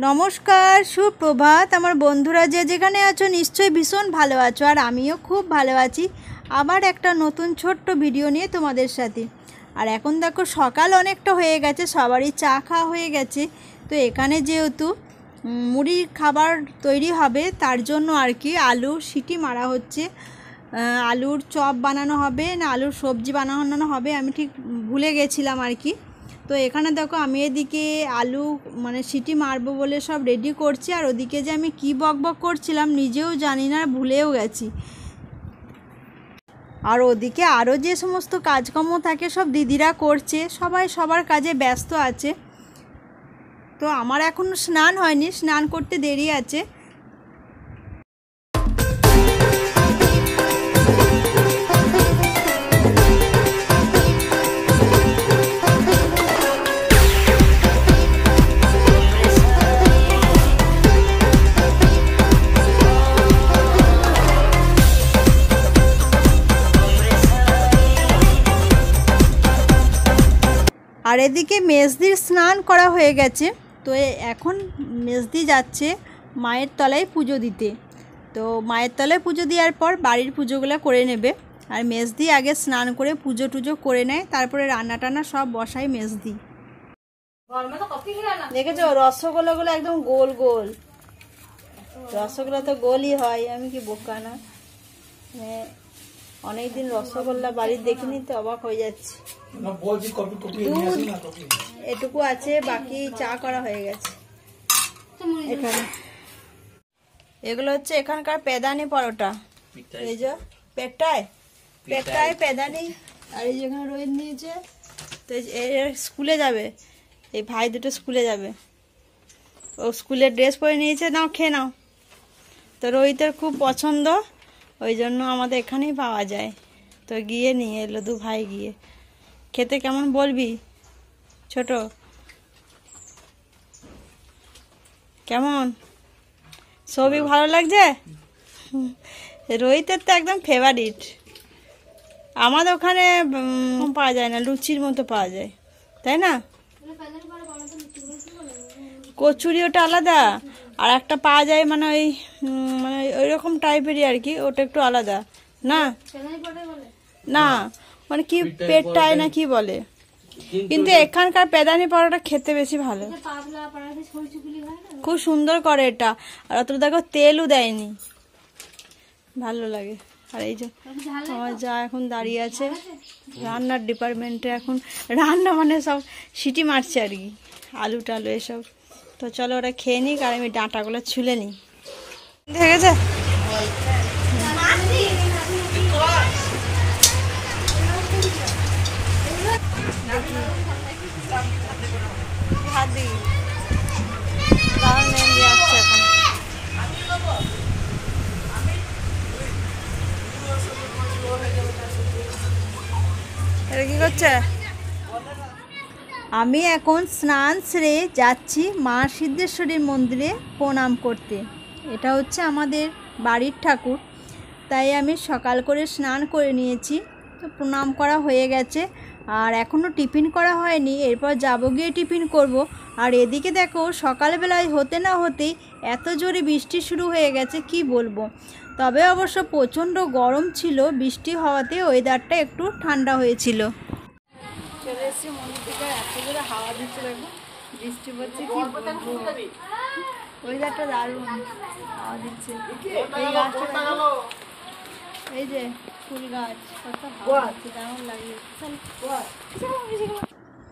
নমস্কার, সুপ্রভাত আমার বন্ধুরা, যে যেখানে আছো নিশ্চয়ই ভীষণ ভালো আছো। আর আমিও খুব ভালো আছি। আবার একটা নতুন ছোট্ট ভিডিও নিয়ে তোমাদের সাথে। আর এখন দেখো সকাল অনেকটা হয়ে গেছে, সবারই চা খাওয়া হয়ে গেছে। তো এখানে যেহেতু মুড়ির খাবার তৈরি হবে, তার জন্য আর কি আলুর সিটি মারা হচ্ছে। আলুর চপ বানানো হবে না আলুর সবজি বানানো হবে, আমি ঠিক ভুলে গেছিলাম আর কি। তো এখানে দেখো আমি এদিকে আলু সিটি মারবো বলে সব রেডি করছি, আর ওদিকে যে আমি কি বকবক করছিলাম নিজেও জানি না, ভুলেও গেছি। আর ওদিকে আরও যে সমস্ত কাজকর্ম থাকে সব দিদিরা করছে, সবাই সবার কাজে ব্যস্ত আছে। তো আমার এখনও স্নান হয়নি, স্নান করতে দেরি আছে। আর এদিকে মেজদির স্নান করা হয়ে গেছে। তো এখন মেজদি যাচ্ছে মায়ের তলায় পুজো দিতে। তো মায়ের তলায় পুজো দেওয়ার পর বাড়ির পুজোগুলো করে নেবে। আর মেজদি আগে স্নান করে পুজো টুজো করে নেয়, তারপরে রান্না টান্না সব বসায় মেজদি। দেখেছো রসগোল্লাগুলো একদম গোল গোল, রসগোল্লা তো গোলই হয়, আমি কি বোকা না? অনেকদিন রসগোল্লা বাড়ির দেখিনি তো অবাক হয়ে যাচ্ছে। এটুকু আছে, বাকি চা করা হয়ে গেছে। এখানে এগুলো হচ্ছে এখানকার পেদানি পরোটা, এই যে পেটায় পেদানি। আর এই যেখানে রোহিত নিয়েছে, তো স্কুলে যাবে, এই ভাই দুটো স্কুলে যাবে, ও স্কুলের ড্রেস পরে নিয়েছে। নাও খেয়ে নাও। তো রোহিতের খুব পছন্দ, ওই জন্য আমাদের এখানেই পাওয়া যায়। তো গিয়ে নিয়ে এলো দু ভাই গিয়ে। খেতে কেমন বলবি ছোট? কেমন সবই ভালো লাগছে? রোহিতের তো একদম ফেভারিট। আমাদের ওখানে পাওয়া যায় না, লুচির মতো পাওয়া যায়, তাই না? কচুরি ওটা আলাদা, আর একটা পাওয়া যায় ওই রকম টাইপেরই আর কি, ওটা একটু আলাদা না। না কি পেটটায় না কি বলে, কিন্তু এখানকার পেদানি পরোটা খেতে বেশি ভালো, খুব সুন্দর করে এটা। আর অত দেখো তেলও দেয়নি, ভালো লাগে। আর এই যে আমার যা এখন দাঁড়িয়ে আছে রান্নার ডিপার্টমেন্টে, এখন রান্না সব সিটি মারছে আর কি, আলু টালু এসব। তো চলো ওরা খেয়ে নিক, আর আমি ডাঁটাগুলো ছুলে নিই। ঠিক আছে, কি করছে? আমি এখন স্নান সেরে যাচ্ছি মা সিদ্ধেশ্বরীর মন্দিরে প্রণাম করতে। এটা হচ্ছে আমাদের বাড়ির ঠাকুর, তাই আমি সকাল করে স্নান করে নিয়েছি। তো প্রণাম করা হয়ে গেছে, আর এখনও টিফিন করা হয়নি, এরপর যাব গিয়ে টিফিন করব। আর এদিকে দেখো সকালবেলায় হতে না হতেই এত জোরে বৃষ্টি শুরু হয়ে গেছে, কি বলবো। তবে অবশ্য প্রচণ্ড গরম ছিল, বৃষ্টি হওয়াতে ওয়েদারটা একটু ঠান্ডা হয়েছিল। চলে এসেছি মন্দির থেকে, এত জোরে হাওয়া দিচ্ছে, দেখো বৃষ্টি পড়ছে, কি বলবো, ওয়েদারটা দারুণ, হাওয়া দিচ্ছে। এই গাছটা, এই যে ফুল গাছ, কত হাওয়া দিচ্ছে, কেমন লাগে।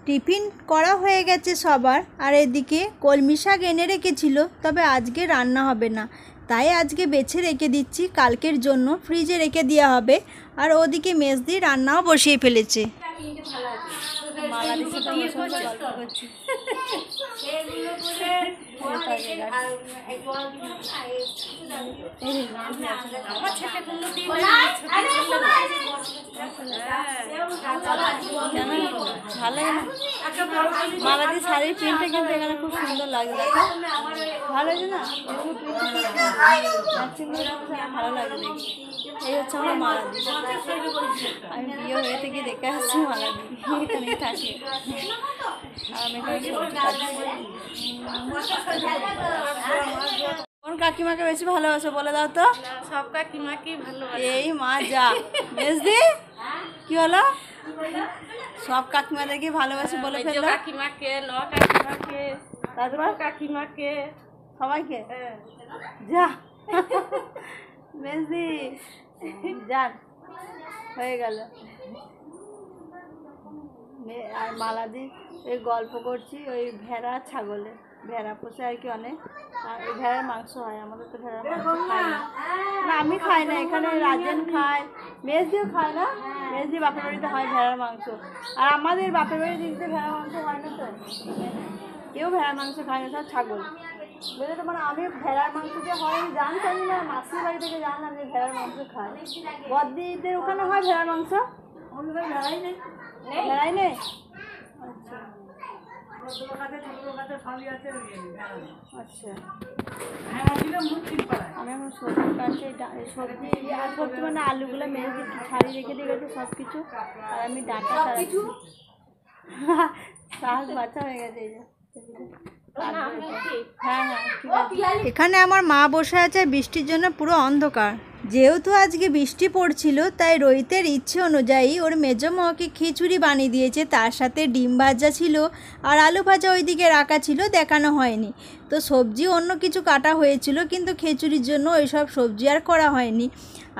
টিফিন করা হয়ে গেছে সবার। আর এদিকে কলমি শাক এনে রেখেছিল, তবে আজকে রান্না হবে না, তাই আজকে বেছে রেখে দিচ্ছি, কালকের জন্য ফ্রিজে রেখে দেওয়া হবে। আর ওদিকে মেজদি রান্নাও বসিয়ে ফেলেছে। ভালো লাগে না? মালাদি শাড়ির প্রিন্টটা কিন্তু এখানে খুব সুন্দর লাগে, দেখো ভালো লাগে না? ভালো লাগে দেখি। এই হচ্ছে আমার মালাদি, আমি বিয়ে হয়ে থেকে দেখে আসছি মালাদি এখানেই থাকে। আর আমি এখানে সবজি কাটছি। কোন কাকিমাকে বেশি ভালোবাসো বলে দাও তো? সব কাকিমাকেই ভালোবাসি। এই মা যা মেজদি কি হলো? সব কাকিমাদেরকে ভালোবাসি বলে ফেললো। কাকিমাকে, কাকিমাকে, তারপর কাকিমাকে, সবাইকে যা মেজদি যান হয়ে গেল। আর মালাদি ওই গল্প করছি ওই ভেড়া ছাগলে, ভেড়া পোষে আর কি অনেক, আর ওই ভেড়ার মাংস হয়, আমাদের তো ভেড়ার মাংস খাই না। না আমি খাই না, এখানে রাজেন খায়, মেজদিও খায় না। মেজদি বাপের বাড়িতে হয় ভেড়ার মাংস, আর আমাদের বাপের বাড়ির দিকে ভেড়ার মাংস হয় না, তো কেউ ভেড়ার মাংস খায় না, সব ছাগল বুঝলে তো। মানে আমি ভেড়ার মাংস যে হয় আমি জানতাম না, মাসির বাড়ি থেকে জানলাম যে ভেড়ার মাংস খায়। বদ্দিদের ওখানে হয় ভেড়ার মাংস? ভেড়াই নেই, ভেড়াই নেই। আচ্ছা আচ্ছা, আমি এখন সবজি কাটছি, সবজি আর সবজি মানে আলুগুলো মেজদি ছাড়ি রেখে দিয়ে গেছে সব কিছু, আর আমি ডাটা ছাড়াচ্ছি। শাক বাচ্চা হয়ে গেছে এই যে। হ্যাঁ হ্যাঁ, এখানে আমার মা বসে আছে, বৃষ্টির জন্য পুরো অন্ধকার। যেহেতু আজকে বৃষ্টি পড়ছিল তাই রোহিতের ইচ্ছে অনুযায়ী ওর মেজো মাকে খিচুড়ি বানিয়ে দিয়েছে, তার সাথে ডিম ভাজা ছিল আর আলু ভাজা ওইদিকে রাখা ছিল, দেখানো হয়নি। তো সবজি অন্য কিছু কাটা হয়েছিল, কিন্তু খিচুড়ির জন্য ওইসব সবজি আর করা হয়নি।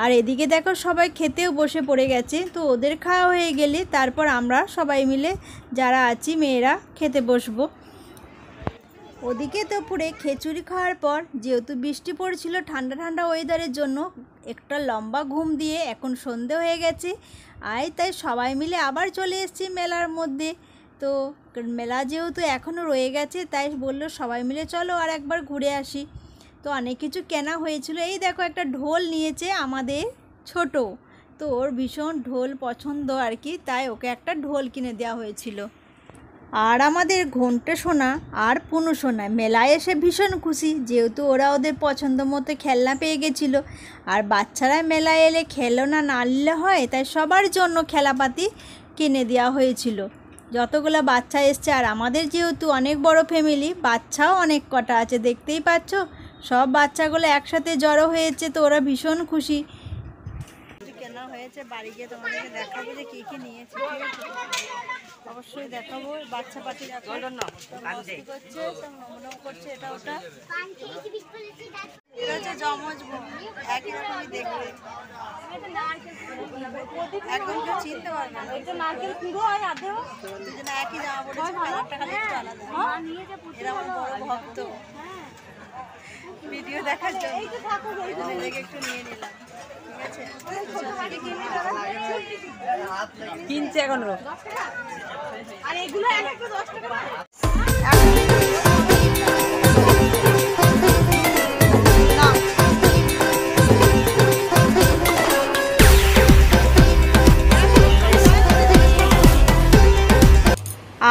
আর এদিকে দেখো সবাই খেতেও বসে পড়ে গেছে। তো ওদের খাওয়া হয়ে গেলে তারপর আমরা সবাই মিলে যারা আছি মেয়েরা খেতে বসবো। ওদিকে দুপুরে খিচুড়ি খাওয়ার পর যেহেতু বৃষ্টি পড়ছিল, ঠান্ডা ঠান্ডা ওয়েদারের জন্য একটা লম্বা ঘুম দিয়ে এখন সন্ধে হয়ে গেছে। তাই সবাই মিলে আবার চলে এসেছি মেলার মধ্যে। তো মেলা যেহেতু এখনও রয়ে গেছে তাই বললো সবাই মিলে চলো আর একবার ঘুরে আসি। তো অনেক কিছু কেনা হয়েছিল। এই দেখো একটা ঢোল নিয়েছে আমাদের ছোট, তো ওর ভীষণ ঢোল পছন্দ আর কি, তাই ওকে একটা ঢোল কিনে দেওয়া হয়েছিল। আর আমাদের ঘন্টে সোনা আর পুনু সোনা মেলায় এসে ভীষণ খুশি, যেহেতু ওরা ওদের পছন্দ মতো খেলনা পেয়ে গেছিলো। আর বাচ্চারা মেলায় এলে খেলনা না নিলে হয়, তাই সবার জন্য খেলাপাতি কিনে দেওয়া হয়েছিল। যতগুলো বাচ্চা এসছে, আর আমাদের যেহেতু অনেক বড় ফ্যামিলি, বাচ্চাও অনেক কটা আছে দেখতেই পাচ্ছ, সব বাচ্চাগুলো একসাথে জড়ো হয়েছে, তো ওরা ভীষণ খুশি। কেনা হয়েছে, বাড়ি গিয়ে তোমাদেরকে দেখাবো যে কী কী নিয়েছে, ঠিক আছে? অবশ্যই দেখাবো। বাচ্চা পাতি করছে, সব নমনম করছে এটা ওটা। এটা হচ্ছে জমজ বোন, একই রকমই দেখবে, একদম কেউ চিনতে পারবে না। দুজনে একই জামা পড়েছে, কালারটা খালি একটু আলাদা। এরা আমার বড় ভক্ত, ভিডিও দেখার জন্য একটু নিয়ে নিলাম, ঠিক আছে? কিনছে এখনো, আর এগুলো একটা 10 টাকা।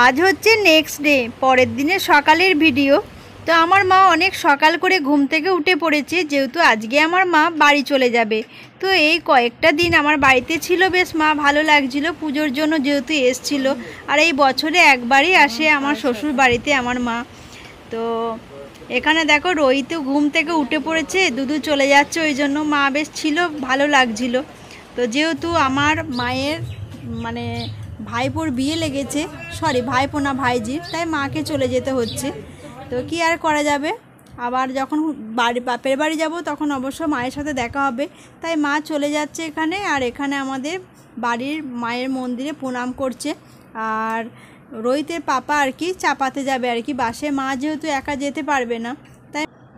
আজ হচ্ছে নেক্সট ডে, পরের দিনের সকালের ভিডিও। তো আমার মা অনেক সকাল করে ঘুম থেকে উঠে পড়েছে, যেহেতু আজকে আমার মা বাড়ি চলে যাবে। তো এই কয়েকটা দিন আমার বাড়িতে ছিল, বেশ মা ভালো লাগছিল, পুজোর জন্য যেহেতু এসছিল। আর এই বছরে একবারই আসে আমার শ্বশুর বাড়িতে আমার মা। তো এখানে দেখো রোহিতও ঘুম থেকে উঠে পড়েছে, দুদু চলে যাচ্ছে, ওই জন্য মা বেশ ছিল, ভালো লাগছিল। তো যেহেতু আমার মায়ের মানে ভাইপোর বিয়ে লেগেছে, সরি ভাইপো না ভাইজির, তাই মাকে চলে যেতে হচ্ছে। তো কি আর করা যাবে, আবার যখন বাপের বাড়ি যাব তখন অবশ্য মায়ের সাথে দেখা হবে, তাই মা চলে যাচ্ছে এখানে। আর এখানে আমাদের বাড়ির মায়ের মন্দিরে প্রণাম করছে। আর রোহিতের পাপা আর কি চাপাতে যাবে আর কি বাসে, মা যেহেতু একা যেতে পারবে না,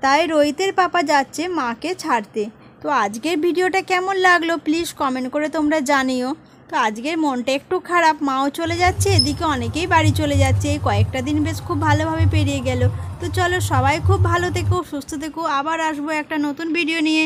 তাই রোহিতের পাপা যাচ্ছে মাকে ছাড়তে। তো আজকের ভিডিওটা কেমন লাগলো প্লিজ কমেন্ট করে তোমরা জানিও। তো আজকের মনটা একটু খারাপ, মাও চলে যাচ্ছে, এদিকে অনেকেই বাড়ি চলে যাচ্ছে। এই কয়েকটা দিন বেশ খুব ভালোভাবে পেরিয়ে গেল। তো চলো সবাই খুব ভালো থেকো, সুস্থ থেকো, আবার আসবো একটা নতুন ভিডিও নিয়ে।